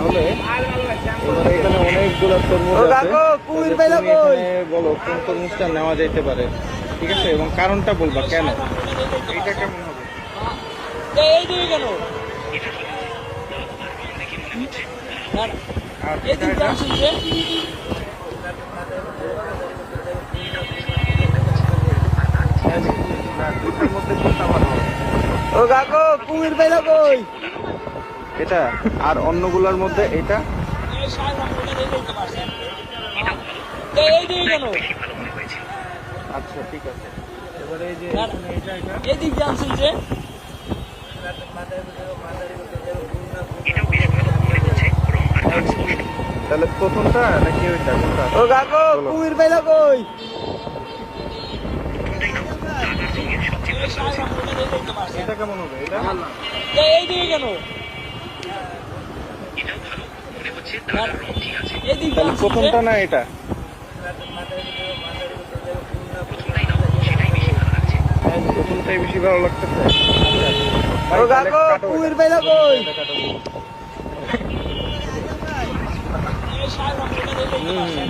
তাহলে এবারে এখানে অনেকগুলো তরমুজ আছে। তুমি এখানে বলো কোন তরমুজটা নেওয়া যেতে পারে, ঠিক আছে, এবং কারণটা বলবা কেন। এইটা কেমন হবে? এই দিকে কেন? আর এই দিক এটা শুনছে দুটোর মধ্যে কোনটা ভালো হবে? ও কাকু কুমির পাইলা কই? এটা আর অন্যগুলোর মধ্যে এটা। এই দিকে কেন? আচ্ছা ঠিক আছে, এবারে এই যে এই দিক জান শুনছে তাহলে প্রথমটা নাকি ওইটা, কোনটা? ও কাকু কুমির পাইলা কই? এটা কেমন হবে? এটা এই দিকে কেন? এই দিক তাহলে প্রথমটা না এটা? প্রথমটাই বেশি ভালো লাগতেছে। ও কাকু কুমির পাইলা কই?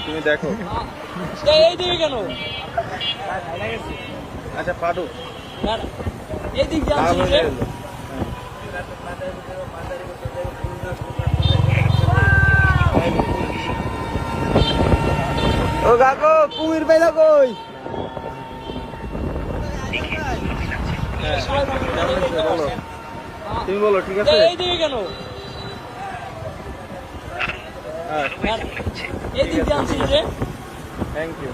তুমি দেখো। এই দিকে কেন? আচ্ছা পারো। এই দিক জান শুনছে ও কাকু কুমির পাইলা কই? বলো, তুমি বলো, ঠিক আছে। এই দিকে কেন? হ্যাঁ এই দিক জান শুনছে থ্যাংক ইউ।